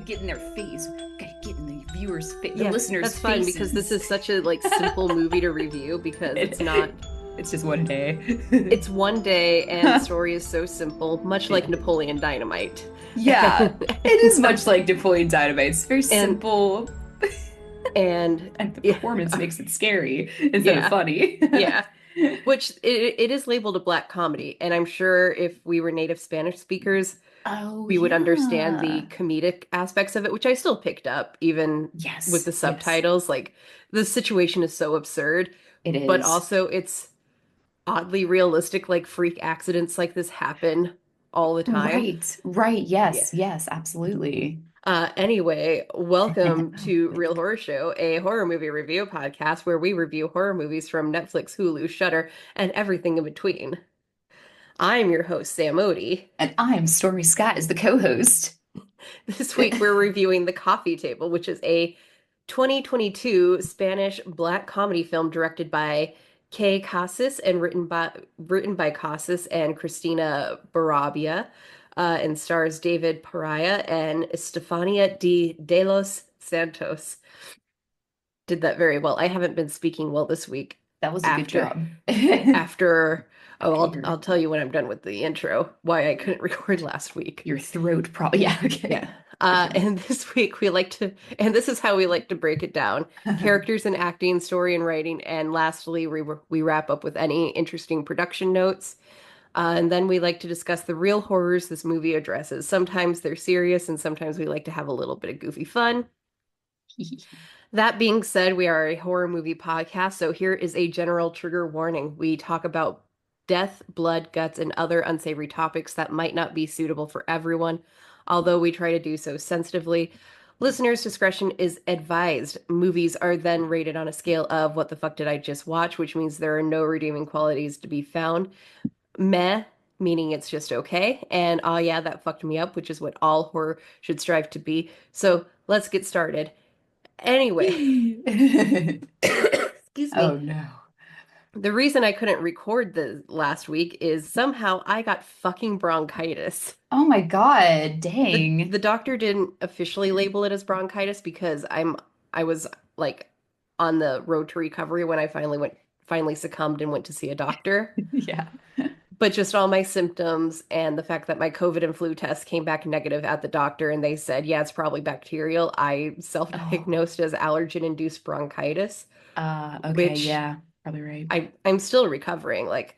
get in their face. Gotta get in the viewer's face, the Yeah, listeners' that's fine because this faces. is such a like simple movie to review because it's not. It's just one day. It's one day and the story is so simple, much like Napoleon Dynamite. Yeah, it is much like Napoleon Dynamite. It's very And simple, and and the yeah, performance makes it scary instead of yeah, funny. yeah. Which it is labeled a black comedy, and I'm sure if we were native Spanish speakers, Oh, we would understand yeah. the comedic aspects of it, which I still picked up even with Yes, the yes, subtitles. Like the situation is so absurd, it but is. also it's oddly realistic, like freak accidents like this happen all the time. Right, right. Yeah. Yes, yes, absolutely. Anyway, welcome to Real Horror Show, a horror movie review podcast where we review horror movies from Netflix, Hulu, Shudder, and everything in between. I'm your host, Sam Odie. And I'm Stormy Scott as the co-host. This week we're reviewing The Coffee Table, which is a 2022 Spanish black comedy film directed by Caye Casas and written by Casas and Cristina Borobia, and stars David Pareja and Estefanía de los Santos. Did that very well. I haven't been speaking well this week That was a good after job. after oh Your I'll tell you when I'm done with the intro why I couldn't record last week. your throat problem. Yeah, Yeah. okay. For sure. And this week and this is how we like to break it down: characters and acting, story and writing, and lastly, we wrap up with any interesting production notes. And then we like to discuss the real horrors this movie addresses. Sometimes they're serious, and sometimes we like to have a little bit of goofy fun. That being said, we are a horror movie podcast, so here is a general trigger warning. We talk about death, blood, guts, and other unsavory topics that might not be suitable for everyone, although we try to do so sensitively. Listeners' discretion is advised. Movies are then rated on a scale of what the fuck did I just watch, which means there are no redeeming qualities to be found. Meh, meaning it's just okay, and oh yeah, that fucked me up, which is what all horror should strive to be. So let's get started. Anyway, excuse Oh me. no. The reason I couldn't record the last week is somehow I got fucking bronchitis. Oh my God, The dang. doctor didn't officially label it as bronchitis because I was like on the road to recovery when I finally succumbed and went to see a doctor. Yeah. But just all my symptoms and the fact that my COVID and flu test came back negative at the doctor and they said, yeah, it's probably bacterial. I Oh. self-diagnosed as allergen-induced bronchitis, Okay, which yeah, probably right. I'm still recovering. Like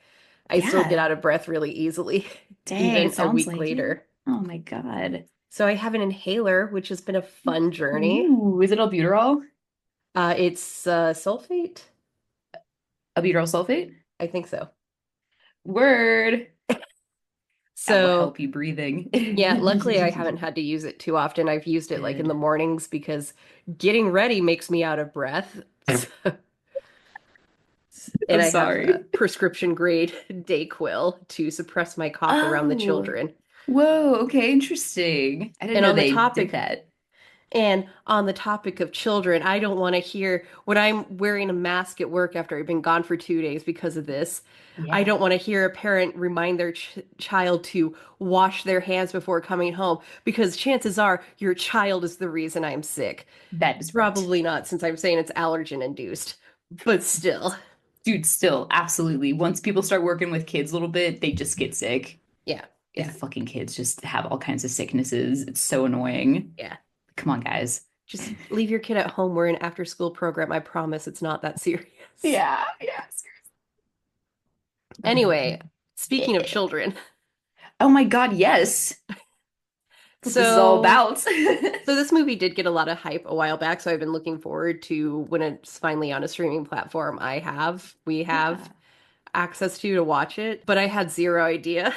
I still get Yeah. out of breath really easily, Dang, it even a sounds week like it. later. Oh my God. So I have an inhaler, which has been a fun journey. Ooh, is it albuterol? It's sulfate. Albuterol sulfate? I think so. Word. That will So help you breathing. yeah, luckily I haven't had to use it too often. I've used it like in the Good. mornings because getting ready makes me out of breath. And I'm I have a sorry. prescription grade Dayquil to suppress my cough around the Oh, children. whoa. Okay, interesting. I didn't And know on the they did topic that. And on the topic of children, I don't want to hear when I'm wearing a mask at work after I've been gone for 2 days because of this. I Yeah, don't want to hear a parent remind their child to wash their hands before coming home because chances are your child is the reason I'm sick. that is right. Probably not, since I'm saying it's allergen induced, but still. Dude, still, absolutely. Once people start working with kids a little bit, they just get sick. Yeah, The yeah, fucking kids just have all kinds of sicknesses. It's so annoying. yeah. Come on, guys. Just leave your kid at home. We're an after school program. I promise it's not that serious. Yeah, yeah. Oh my Anyway, God. speaking of children, Oh my God, yes. That's what this is all so about. So this movie did get a lot of hype a while back, so I've been looking forward to when it's finally on a streaming platform we have Yeah. access to watch it, but I had zero idea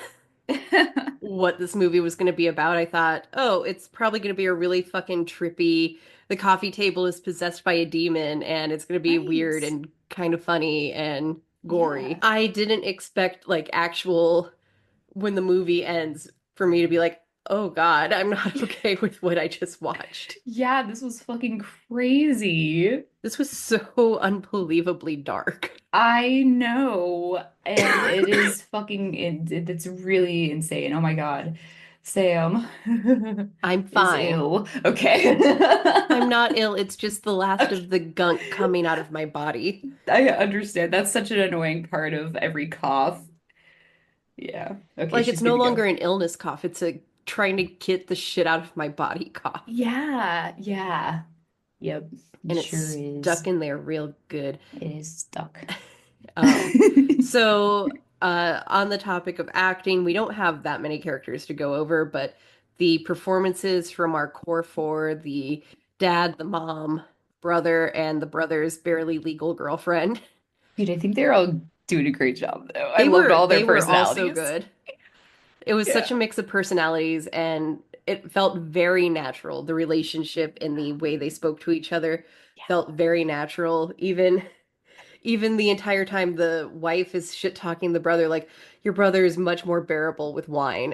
what this movie was going to be about. I thought, "Oh, it's probably going to be a really fucking trippy, the coffee table is possessed by a demon and it's going to be Right. weird and kind of funny and gory." Yeah. I didn't expect like actual when the movie ends for me to be like, "Oh God, I'm not okay with what I just watched." Yeah, this was fucking crazy. This was so unbelievably dark. I know. And it is fucking, it's really insane. Oh my God. Sam I'm is fine. ill. Okay. I'm not ill. It's just the last Okay. of the gunk coming out of my body. I understand. That's such an annoying part of every cough. Yeah. Okay, Like it's she's good no to go. longer an illness cough. It's a trying to get the shit out of my body cough. Yeah, yeah. Yep, it And it's sure is. stuck in there real good. It is stuck. Um, so on the topic of acting, we don't have that many characters to go over, but the performances from our core four, the dad, the mom, brother, and the brother's barely legal girlfriend, Dude, I think they're all doing a great job though. I loved all their they were also personalities. good. It was such Yeah. a mix of personalities and it felt very natural. The relationship and the way they spoke to each other felt very natural. Even the entire time the wife is shit talking the brother, like, your brother is much more bearable with wine.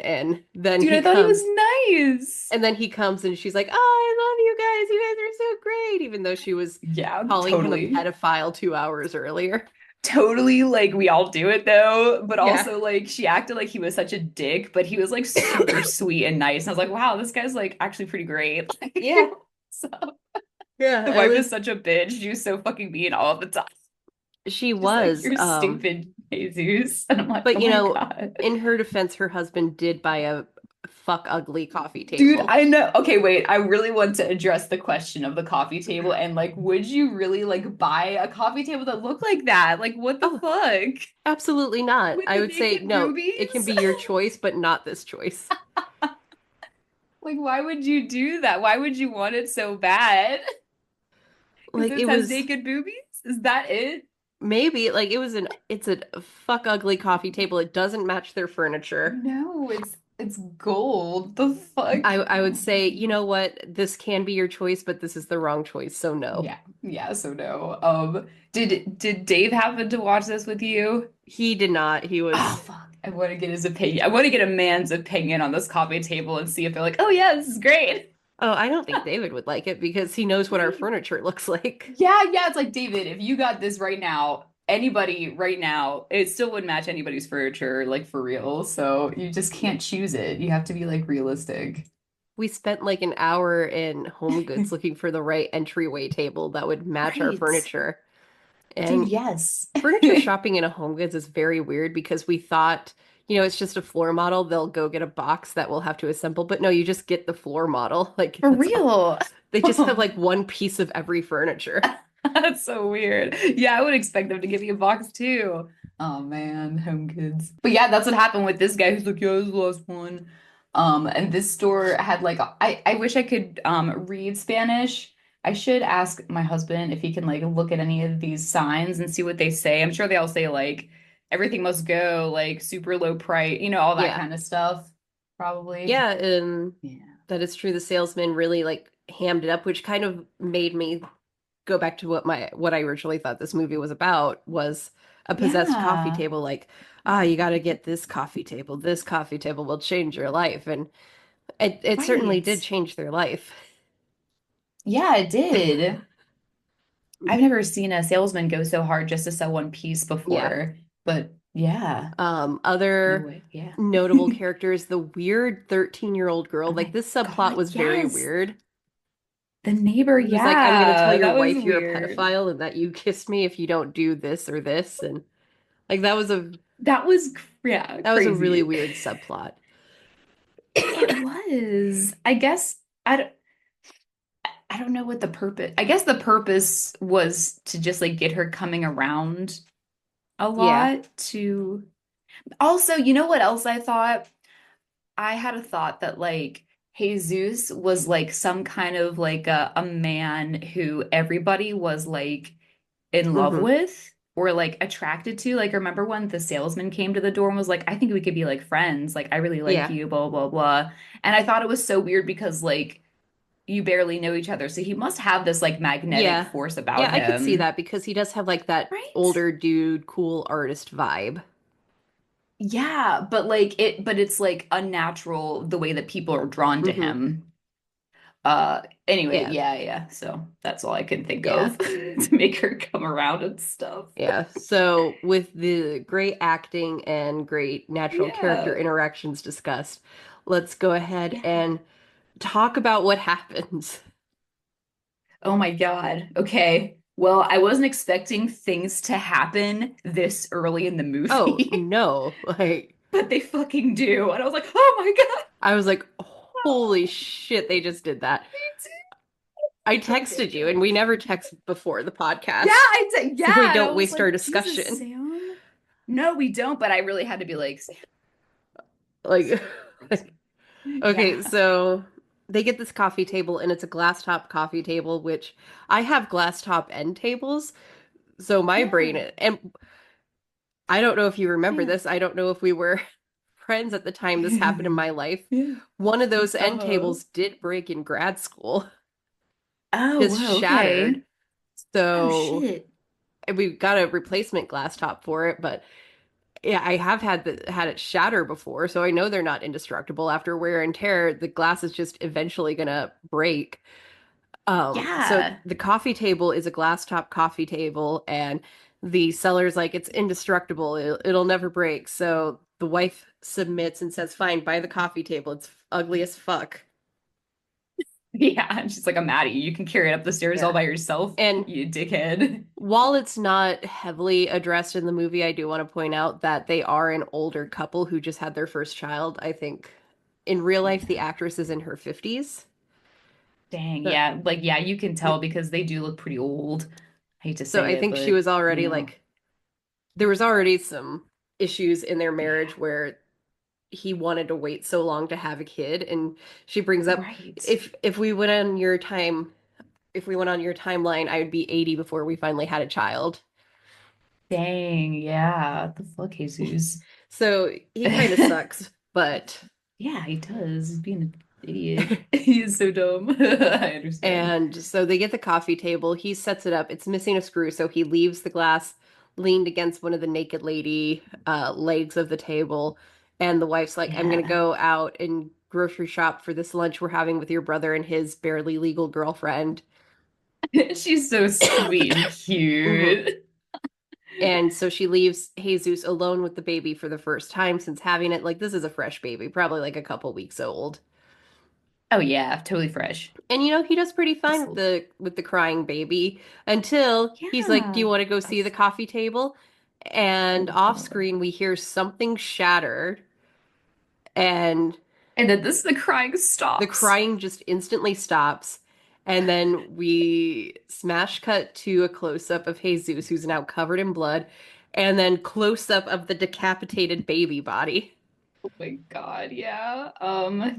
Dude, I thought he was nice. And then he comes and she's like, oh, I love you guys. You guys are so great. Even though she was Yeah, calling him a totally. pedophile 2 hours earlier. Totally, like we all do it though, but Yeah. also like she acted like he was such a dick, but he was like super sweet and nice. And I was like, wow, this guy's like actually pretty great. Yeah. So Yeah. the It wife is was, such a bitch. She was so fucking mean all the time. she Just like, was. you're stupid, Jesus. And I'm like, But oh my in God. her defense, her husband did buy a fuck ugly coffee Dude, table. I know. Okay, wait. I really want to address the question of the coffee table and like, would you really like buy a coffee table that looked like that? Like, what the Oh, fuck? absolutely not. With I the would say naked no, it can boobies? be your choice, but not this choice. Like, why would you do that? Why would you want it so bad? Because Like this it has was naked boobies? Is that it? maybe like it's a fuck ugly coffee table. It doesn't match their furniture. No, it's gold. The fuck? I would Oh my say, you know what, this can be your choice, but this is the wrong choice, so no. Yeah, yeah, so no. Did Dave happen to watch this with you? He did not. He Oh was fuck. I want to get his opinion. I want to get a man's opinion on this coffee table and see if they're like, oh yeah, this is great. oh, I don't think David would like it because he knows what our Wait. furniture looks like. Yeah, yeah, it's like David, if you got this right now, anybody right now, it still wouldn't match anybody's furniture, like for real. So you just can't choose it. You have to be like realistic. We spent like an hour in Home Goods looking for the right entryway table that would match our Right. furniture. Dude, And yes. furniture shopping in a Home Goods is very weird because we thought, it's just a floor model. They'll go get a box that we'll have to assemble. But no, you just get the floor model. Like For that's all. real. They just have like one piece of every furniture. That's so weird. Yeah, I would expect them to give you a box too. Oh man, home kids. But yeah, that's what happened with this guy who's like, yeah, this is the last one. And this store had like I wish I could read Spanish. I should ask my husband if he can like look at any of these signs and see what they say. I'm sure they all say like everything must go, like super low price, all that Yeah. kind of stuff, probably. Yeah, and Yeah. that is true. The salesman really like hammed it up, which kind of made me go back to what I originally thought this movie was about was a possessed coffee Yeah. table. Like, you got to get this coffee table. This coffee table will change your life, and it certainly Right. did change their life. Yeah, it did. I've never seen a salesman go so hard just to sell one piece Yeah. before, but yeah, no Other way. Yeah. notable characters, the weird 13-year-old girl. Oh Like my this subplot God, was very yes. weird. The neighbor, He was like, I'm gonna tell yeah, your that was wife you're a weird. pedophile and that you kissed me if you don't do this or this. And like That was, yeah, that was a really crazy. weird subplot. It was. I don't know what the purpose. I guess the purpose was to just like get her coming around a Yeah. lot to also, you know what else I thought? I had a thought that like Jesus was like some kind of like a man who everybody was like in love Hmm. with or like attracted to. Like, remember when the salesman came to the door and was like, I think we could be like friends. Like, I really like Yeah. you, blah, blah, blah. And I thought it was so weird because like you barely know each other. So he must have this like magnetic Yeah. force about Yeah, I could see him. that because he does have like that Right? older dude, cool artist vibe. Yeah, but it's like unnatural the way that people are drawn to Hmm. him. Anyway, Yeah. yeah, yeah. So that's all I can think Yeah. of to make her come around and stuff. Yeah. So with the great acting and great natural character Yeah. interactions discussed, let's go ahead Yeah. and talk about what happens. Oh my God. Okay. Well, I wasn't expecting things to happen this early in the Oh, movie, no. Like, but they fucking do. And I was like, oh my God. I was like, holy shit, they just did that. Me too. I Okay, texted you, and good. we never text before the Yeah, podcast, I did. so we Yeah. And I don't was waste our like, Jesus, discussion. Sam. No, we don't. But I really had to be like, Sam, Like, please. okay, Yeah. so they get this coffee table, and it's a glass top coffee table, which I have glass top end tables. So my brain, Yeah. and I don't know if you remember Yeah. this. I don't know if we were friends at the time this happened in my life. Yeah. One of those end Uh-huh. tables did break in grad school, Oh, just whoa. Okay. shattered. Oh, So shit. we got a replacement glass top for it, but yeah, I have had it shatter before, so I know they're not indestructible. After wear and tear, the glass is just eventually gonna break. So Yeah. the coffee table is a glass top coffee table, and the seller's like, it's indestructible. It'll never break. So the wife submits and says, fine, buy the coffee table. It's ugly as fuck. Yeah. And she's like, I'm mad at you. You can carry it up the stairs all Yeah. by yourself, And you dickhead. while it's not heavily addressed in the movie, I do want to point out that they are an older couple who just had their first child. I think in real life, the Yeah. actress is in her 50s. Dang. So, Yeah. Like, yeah, you can tell because they do look pretty old. I hate to so say I it, think she but was already no. like, there was already some issues in their marriage Yeah. where he wanted to wait so long to have a kid. And she brings up, Right. if we went on your time, if we went on your timeline, I would be 80 before we finally had a child. Dang. Yeah. The fuck, Jesus. So he kind of sucks, but Yeah, he does. He's being an idiot. He is so dumb. I understand. and so they get the coffee table. He sets it up. It's missing a screw, so he leaves the glass leaned against one of the naked lady legs of the table. And the wife's like, I'm gonna Yeah. go out and grocery shop for this lunch we're having with your brother and his barely legal girlfriend. She's so sweet and Mhm. cute. And so she leaves Jesus alone with the baby for the first time since having it. Like, this is a fresh baby, probably like a couple weeks old. Oh yeah, totally fresh. And he does pretty fine Just with the crying baby until he's like, "Do you yeah. want to go Oh, see the coffee table?" And oh off God. screen we hear something shatter, and And then the crying the stops. crying just instantly stops. And then we smash cut to a close up of Jesus, who's now covered in blood, and then close up of the decapitated baby body. Oh my God, yeah.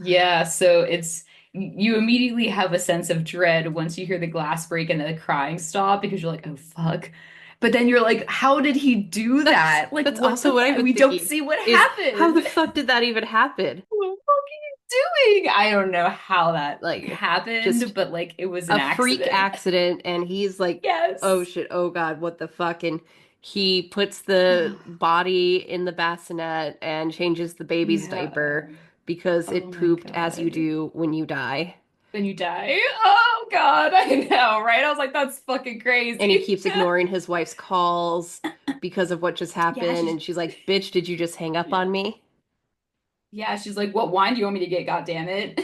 Yeah, so it's you immediately have a sense of dread once you hear the glass break and the crying stop because you're like, oh fuck. But then you're like, how did he do That's that? Like that's what also the what I've f been we don't thinking see what is how the happened. fuck did that even happen? What the fuck are you doing? I don't know how that Like, happened, just but like it was an a freak accident. accident, and he's like, oh Yes. shit, oh god, what the fuck? And he puts the body in the bassinet and changes the baby's Yeah. diaper because Oh it my pooped as you God. do when you die. Then you die. Oh God, I know, right? I was like, that's fucking And he crazy. keeps ignoring his wife's calls because of what just Yeah, happened. And she's like, bitch, did you just hang up yeah. on me? Yeah, she's like, what wine do you want me to get? God damn it.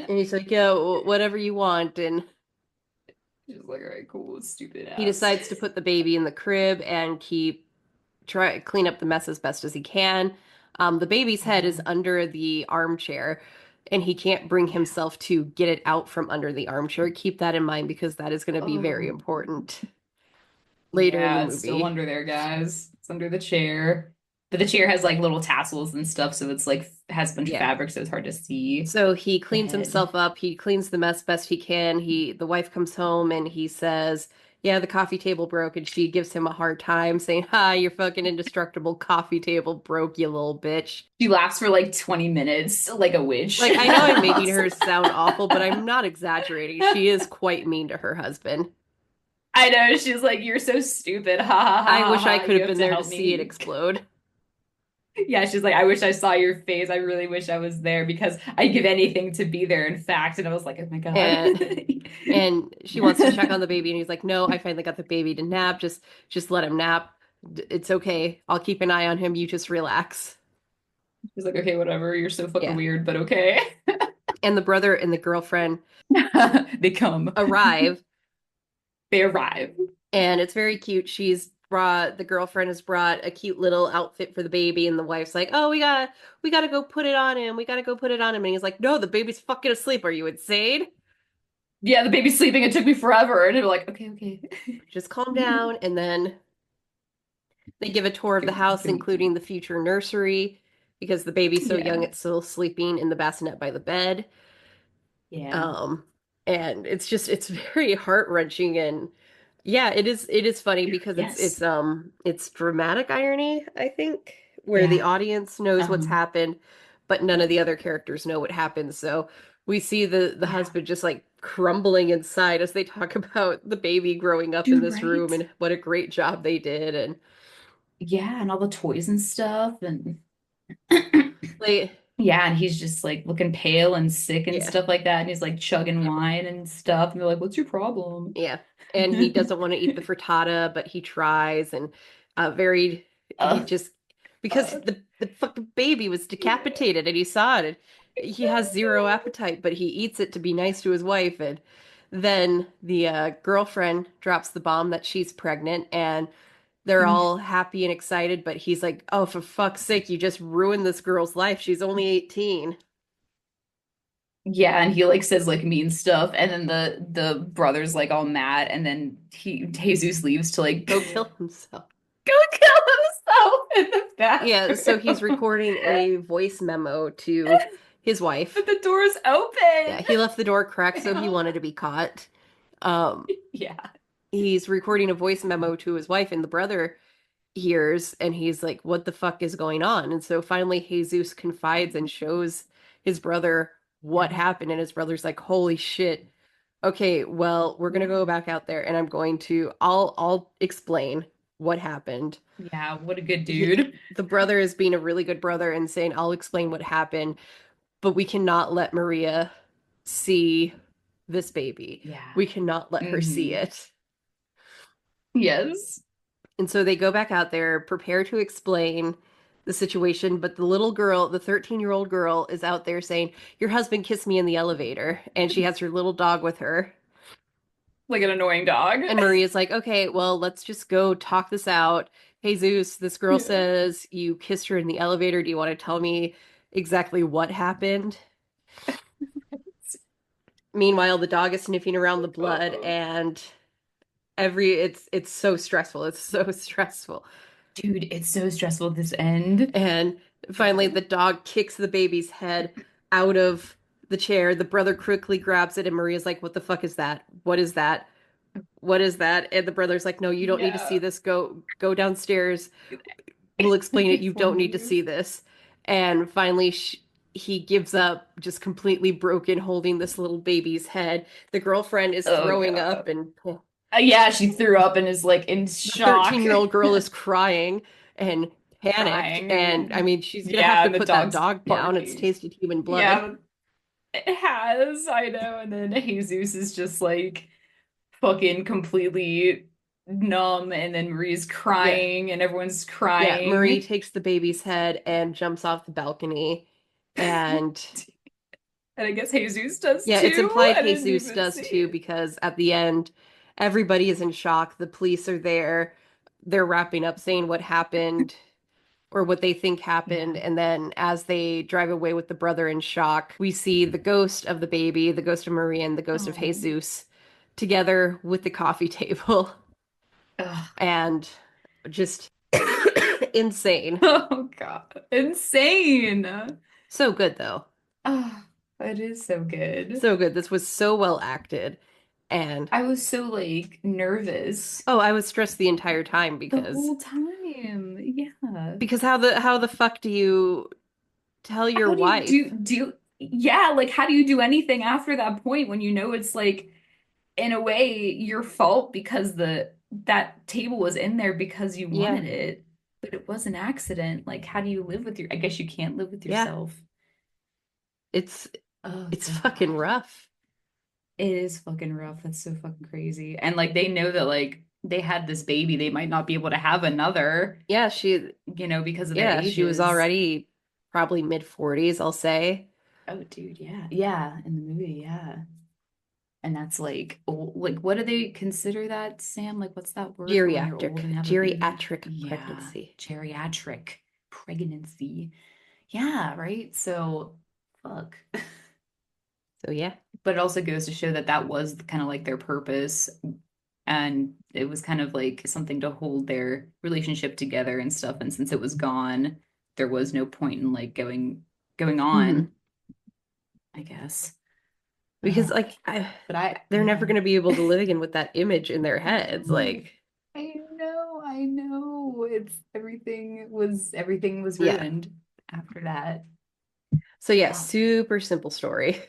And he's like, yeah, whatever you want. And She's like, all right, cool, stupid he ass. decides to put the baby in the crib and keep try clean up the mess as best as he can. The baby's head is Yeah, under the armchair, and he can't bring yeah. himself to get it out from under the armchair. Keep that in mind because that is going to be very Oh, important later in the yeah, it's still movie. under there, guys. It's under the chair. But the chair has like little tassels and stuff, so it's like has a bunch of Yeah. fabric, so it's hard to see So he the cleans head. himself up. He cleans the mess best he can. The wife comes home and he says, "Yeah, the coffee table broke," and she gives him a hard time, saying, "Ha, your fucking indestructible coffee table broke, you little bitch." She laughs for like 20 minutes, like a witch. Like, I know I'm making So her sound awful, but I'm not exaggerating. She is quite mean to her husband. I know, she's like, you're so stupid. Ha ha I ha ha wish I ha. could You have have been to there to help see it me. explode. Yeah, she's like, I wish I saw your face. I really wish I was there because I'd give anything to be there, in fact. And I was like, oh my God. And and she wants to check on the baby, and he's like, "No, I finally got the baby to nap. Just let him nap. It's okay. I'll keep an eye on him. You just relax." She's like, okay, whatever. You're so fucking Yeah. weird, but okay. And the brother and the girlfriend They come. arrive, They arrive. and it's very cute. The girlfriend has brought a cute little outfit for the baby, and the wife's like, "Oh, we gotta go put it on him. We gotta go put it on him." And he's like, "No, the baby's fucking asleep. Are you insane? Yeah, the baby's sleeping. It took me forever. And they're like, okay, okay. Just calm down." And then they give a tour of the It's house, gonna be cute. including the future nursery, because the baby's so young Yeah. it's still sleeping in the bassinet by the bed. Yeah. Um, and it's very heart-wrenching, and yeah, it is funny because it's Yes. it's it's dramatic irony, I think, where the Yeah. audience knows what's Um, happened, but none of the other characters know what happened. So we see the yeah. husband just like crumbling inside as they talk about the baby growing up in Dude, this room right? and what a great job they did. And Yeah, and all the toys and stuff. And like, yeah, and he's just like looking pale and sick and yeah. stuff like that. And he's like chugging wine and stuff. And they're like, what's your problem? Yeah. And he doesn't want to eat the frittata, but he tries, and he Uh, just, because uh, the fucking baby was yeah. decapitated and he saw it, and he has zero appetite, but he eats it to be nice to his wife. And then the girlfriend drops the bomb that she's pregnant, and they're all happy and excited, but he's like, "Oh, for fuck's sake, you just ruined this girl's life. She's only 18." Yeah, and he like says like mean stuff, and then the brother's like all mad, and then he Jesus leaves to like Go kill himself. go kill himself in the Yeah, so he's bathroom. recording a voice memo to his wife. But the door's Yeah, open. he left the door cracked so he wanted to be caught. Um, Yeah. he's recording a voice memo to his wife, and the brother hears, and he's like, "What the fuck is going on?" And so finally, Jesus confides and shows his brother what Yeah. happened, and his brother's like, "Holy shit! Okay, well, we're gonna Yeah. go back out there, and I'll explain what happened." Yeah, what a good dude. The brother is being a really good brother and saying, "I'll explain what happened, but we cannot let Maria see this baby. Yeah. We cannot let her see Hmm. it." Yes. And so they go back out there, prepare to explain the situation, but the little girl, the 13-year-old girl, is out there saying, "Your husband kissed me in the elevator." And she has her little dog with her. Like an annoying dog. And Maria's like, "Okay, well, let's just go talk this out. Hey, Zeus, this girl Yeah. says you kissed her in the elevator. Do you want to tell me exactly what happened?" Meanwhile, the dog is sniffing around the blood, Oh. and it's so stressful. It's so stressful. Dude, it's so stressful at this end. And finally, the dog kicks the baby's head out of the chair. The brother quickly grabs it, and Maria's like, "What the fuck is that? What is that? What is that?" And the brother's like, "No, you don't need to see Yeah. this. Go downstairs. We'll explain it. You don't need to Please. see this." And finally, he gives up, just completely broken, holding this little baby's head. The girlfriend is Oh throwing up, God. and Yeah, she threw up and is like in the shock, 13-year-old girl is crying and panicked. crying, And I and mean, she's gonna have yeah, to and the put that dog's dog down. It's barking. tasted human blood. Yeah, it has, I know. And then Jesus is just like fucking completely numb, and then Marie's Yeah. crying, and everyone's Yeah. Marie crying. takes the baby's head and jumps off the balcony. And And I guess Jesus does yeah, it's too. implied I didn't Jesus even does see too, it. because at the end, everybody is in shock. The police are there. They're wrapping up saying what happened or what they think happened. Yeah. And then as they drive away with the brother in shock, we see the ghost of the baby, the ghost of Maria, and the ghost of Oh. Jesus together with the coffee table. Ugh. And just insane. Oh God. Insane. So good, though. Oh, it is so good. So good. This was so well acted. And I was so like nervous oh, I was stressed the entire time the because whole time. Yeah. how the fuck do you tell your How do you wife? yeah, like how do you do anything after that point when you know it's like in a way your fault because the that table was in there because you Yeah. wanted it, but it was an accident. Like how do you live with I guess you can't live with Yeah. yourself. It's Oh it's fucking God. rough. It is fucking rough. That's so fucking crazy. And like they know that like they had this baby, they might not be able to have another, Yeah, because of their she was ages. already probably mid 40s, I'll say. Oh, dude, yeah. Yeah, in the movie, yeah. And that's like, like, what do they consider that, Sam? Like, what's that word for when you're old and have a baby? Geriatric Yeah, pregnancy. geriatric pregnancy. Yeah, right. So, fuck. So yeah. But it also goes to show that that was kind of like their purpose, and it was kind of like something to hold their relationship together and stuff. And since it was gone, there was no point in like going Hmm. on, I guess. Because Oh, like they're never yeah. going to be able to live again with that image in their heads. No, Like, I know. Everything was yeah. ruined after that. So yeah, Oh, super simple story.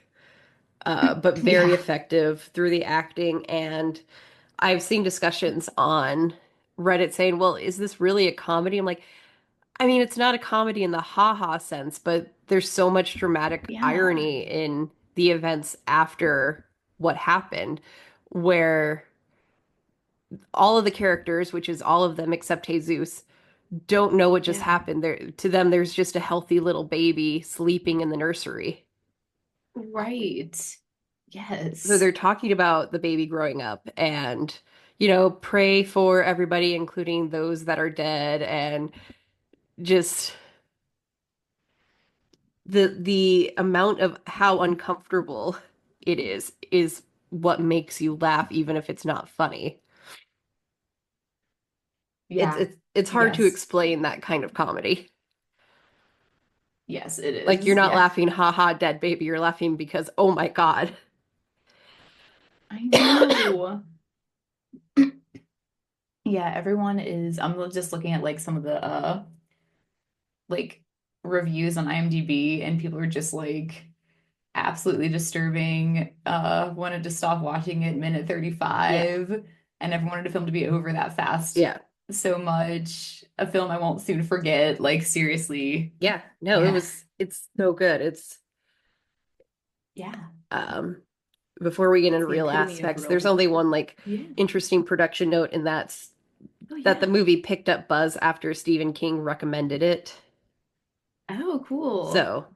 But very yeah, effective through the acting. And I've seen discussions on Reddit saying, well, is this really a comedy? I'm like, I mean, it's not a comedy in the haha sense, but there's so much dramatic yeah, irony in the events after what happened, where all of the characters, which is all of them except Jesus, don't know what just yeah. happened. There, to them, there's just a healthy little baby sleeping in the nursery. Right. So Yes. they're talking about the baby growing up and, pray for everybody, including those that are dead, and just the amount of how uncomfortable it is what makes you laugh, even if it's not funny. It's Yeah. it's it's hard to Yes. explain that kind of comedy. Yes, it Like you're is. not Yeah. laughing, haha, dead baby. You're laughing because, oh my God. I know. Yeah, everyone is. I'm just looking at like some of the like reviews on IMDb, and people are just like absolutely disturbing. Wanted to stop watching it minute Yeah, 35, and never wanted a film to be over that fast yeah, so much. A film I won't soon forget. Like seriously. yeah. No, Yeah. it's so good. It's Yeah. um before we get It's into the real epitome of aspects, real there's only horror. one like Yeah. interesting production note, and that's Oh that the yeah. movie picked up buzz after Stephen King recommended it. Oh, cool. So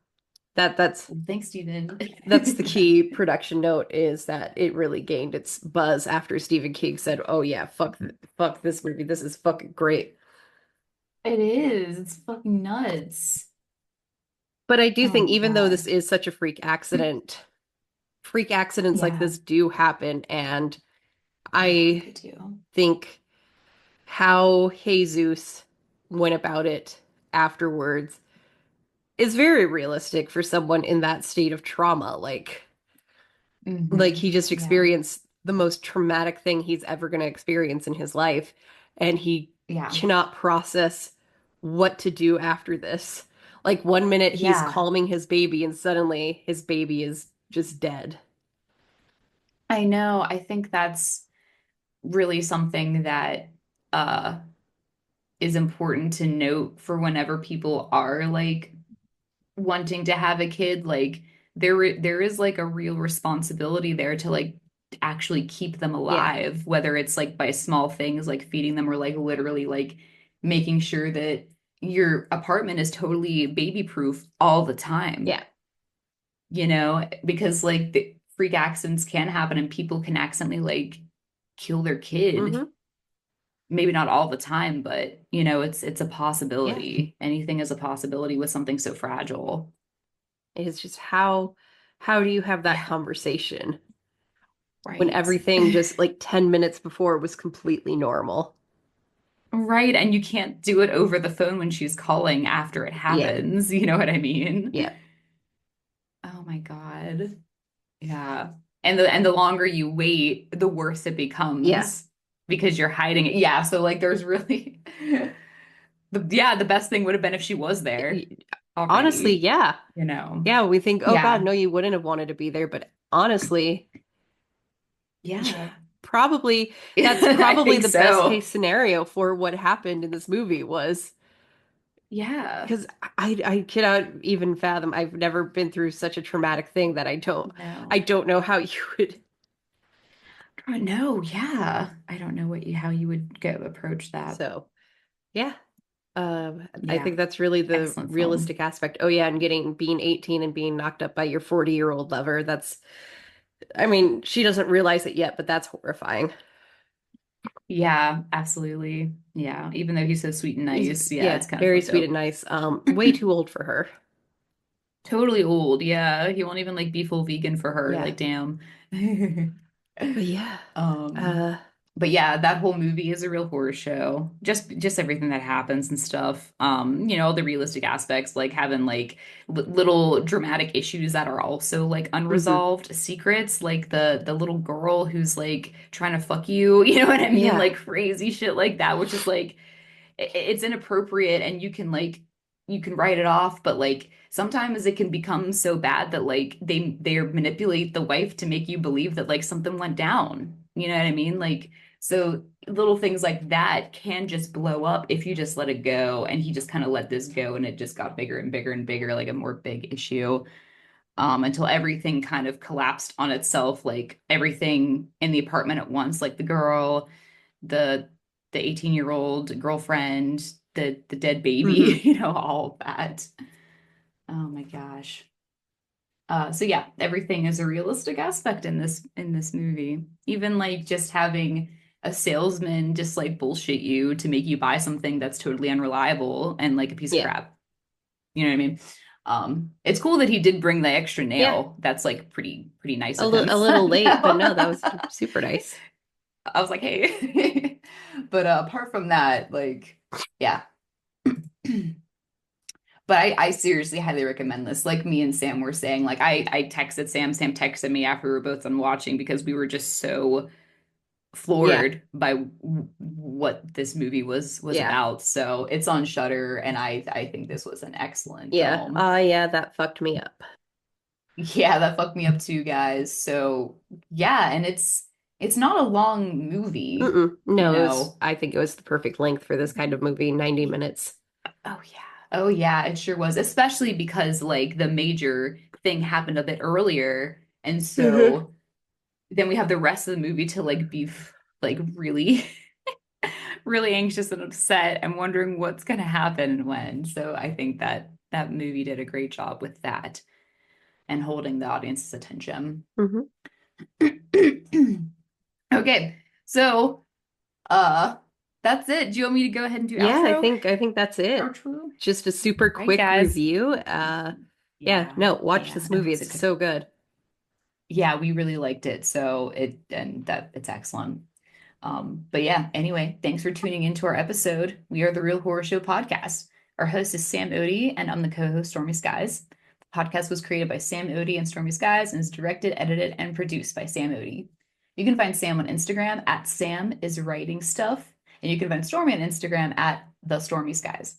that's Well, thanks, Steven. that's the Yeah. key production note is that it really gained its buzz after Stephen King said, "Oh yeah, fuck this movie. This is fucking great." It is. It's fucking nuts. But I do Oh think my even though this God. is such a freak accidents like Yeah. this do happen, and Yeah, I I think it too. think how Jesus went about it afterwards is very realistic for someone in that state of trauma. Like he just Yeah. experienced the most traumatic thing he's ever going to experience in his life, and he Yeah. cannot process what to do after this. Like one minute he's Yeah. calming his baby, and suddenly his baby is just dead. I know. I think that's really something that uh is important to note for whenever people are like wanting to have a kid. Like there is like a real responsibility there to like actually keep them Yeah, alive, whether it's like by small things like feeding them or like literally like making sure that your apartment is totally baby proof all the time, yeah. because like the freak accidents can happen and people can accidentally like kill their kid. Hmm. Maybe not all the time, but it's a Yeah. possibility. Anything is a possibility with something so fragile. It's just how do you have that Yeah, conversation when right. everything just like 10 minutes before was completely normal? Right. And you can't do it over the phone when she's calling after it Yeah. happens. You know what I mean? Yeah. Oh my God. Yeah. And the longer you wait, the worse it Yeah. becomes because you're hiding it. Yeah. So like there's really the best thing would have been if she was there Honestly, already, yeah. you know. Yeah, we think, oh God, Yeah. no, you wouldn't have wanted to be there. But honestly, Yeah. probably that's I probably think the best case so. scenario for what happened in this movie was Yeah. because I cannot even fathom. I've never been through such a traumatic thing that I No. don't know how you would. I don't know. Yeah. I don't know how you would go approach that. So yeah. I Yeah, think that's really the excellent film. realistic aspect. Oh yeah, and getting being 18 and being knocked up by your 40-year-old lover. That's, I mean, she doesn't realize it yet, but that's horrifying. Yeah, absolutely. Yeah, even though he's so sweet and He's, nice, yeah, yeah, it's kind of very fucked sweet and up. nice. Way too old for her. Totally old. Yeah, he won't even like be full vegan for her. Yeah. Like, damn. But yeah. Um, Uh but yeah, that whole movie is a real horror show. Just everything that happens and stuff. All the realistic aspects, like having like little dramatic issues that are also like mhm. unresolved secrets, like the little girl who's like trying to fuck you, you know what I mean? Yeah. Like crazy shit like that, which is like it's inappropriate and you can write it off, but like sometimes it can become so bad that like they manipulate the wife to make you believe that like something went down. You know what I mean? Like so little things like that can just blow up if you just let it go. And he just kind of let this go and it just got bigger and bigger and bigger, like a more big issue. Until everything kind of collapsed on itself, like everything in the apartment at once, like the girl, the 18-year-old girlfriend, the dead baby, Hmm. all of that. Oh my gosh. So yeah, everything is a realistic aspect in this movie. Even like just having a salesman just like bullshit you to make you buy something that's totally unreliable and like a piece of Yeah. crap. You know what I mean? It's cool that he did bring the extra Yeah. nail. That's like pretty nice A, of him. a little late, but no, that was super nice. I was like, hey. But apart from that, like, yeah. But I seriously highly recommend this. Like me and Sam were saying, like I texted Sam, Sam texted me after we were both done watching because we were just so Yeah. floored by what this movie was Yeah. about. So it's on Shudder, and I think this was an excellent Yeah. film. Yeah, that fucked me up. Yeah, that fucked me up too, guys. So yeah, and it's not a long movie, Mm-mm. you No, it was, know. I think it was the perfect length for this kind of movie, 90 minutes. Oh yeah. Oh yeah, it sure was. Especially because like the major thing happened a bit earlier. And Hmm. so then we have the rest of the movie to like be like really really anxious and upset and wondering what's going to happen and when. So I think that that movie did a great job with that and holding the audience's attention. Hmm. Okay. So, uh that's it. Do you want me to go ahead and do Yeah, outro? I think that's it. Outro? Just a super All right, quick guys. review. Yeah, Yeah. no, watch Yeah, this no, movie. it's a It's good. so good. Yeah, we really liked it. So it and that it's excellent. But yeah, anyway, thanks for tuning into our episode. We are the Real Horror Show podcast. Our host is Sam Odie, and I'm the co-host Stormy Skies. The podcast was created by Sam Odie and Stormy Skies and is directed, edited, and produced by Sam Odie. You can find Sam on Instagram at Sam is writing stuff, and you can find Stormy on Instagram at the Stormy Skies.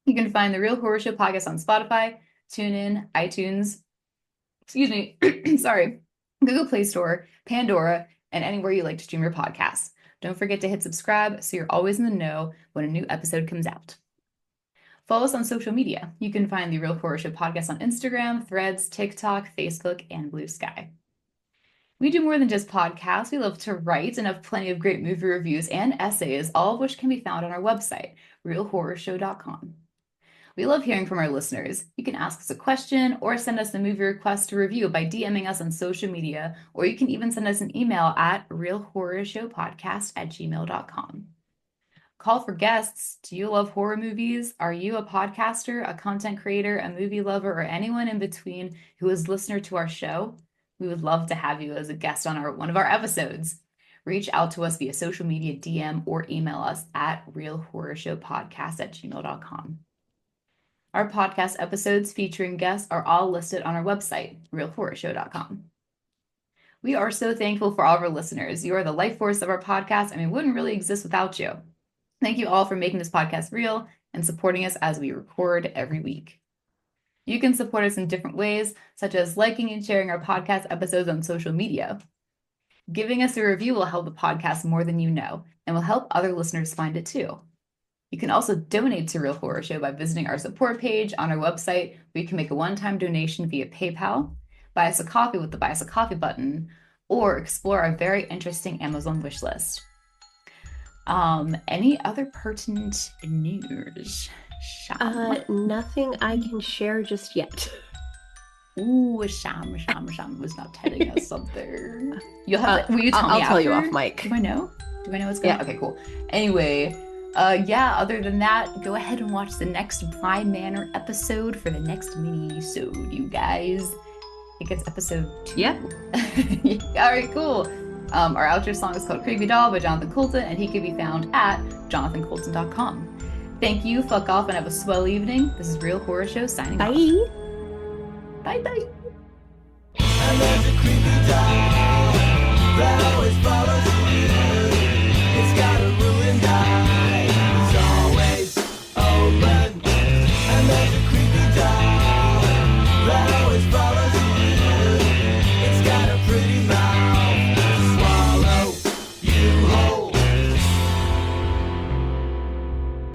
You can find the Real Horror Show podcast on Spotify, TuneIn, iTunes, excuse me, sorry, Google Play Store, Pandora, and anywhere you like to stream your podcasts. Don't forget to hit subscribe so you're always in the know when a new episode comes out. Follow us on social media. You can find the Real Horror Show podcast on Instagram, Threads, TikTok, Facebook, and Blue Sky. We do more than just podcasts. We love to write and have plenty of great movie reviews and essays, all of which can be found on our website, realhorrorshow.com. We love hearing from our listeners. You can ask us a question or send us a movie request to review by DMing us on social media, or you can even send us an email at realhorrorshowpodcast@gmail.com. Call for guests. Do you love horror movies? Are you a podcaster, a content creator, a movie lover, or anyone in between who is a listener to our show? We would love to have you as a guest on one of our episodes. Reach out to us via social media DM or email us at realhorrorshowpodcast@gmail.com. Our podcast episodes featuring guests are all listed on our website, realhorrorshow.com. We are so thankful for all of our listeners. You are the life force of our podcast, and we wouldn't really exist without you. Thank you all for making this podcast real and supporting us as we record every week. You can support us in different ways, such as liking and sharing our podcast episodes on social media. Giving us a review will help the podcast more than you know and will help other listeners find it too. You can also donate to Real Horror Show by visiting our support page on our website, where you can make a one-time donation via PayPal, buy us a coffee with the Buy Us a Coffee button, or explore our very interesting Amazon wish list. Any other pertinent news? Sham. Nothing I can share just yet. Ooh, Sham was not telling us something. You'll have to, will you tell me I'll tell you after? off mic. Do I know? Do I know what's going on? Okay, cool. Anyway, yeah, other than that, go ahead and watch the next Bly Manor episode for the next mini-sode, you guys. I think it's episode 2. Yeah. All right, cool. Our outro song is called Creepy Doll by Jonathan Colton, and he can be found at jonathancolton.com. Thank you, fuck off, and have a swell evening. This is Real Horror Show signing off. Bye. Bye-bye. And there's a creepy doll that always follows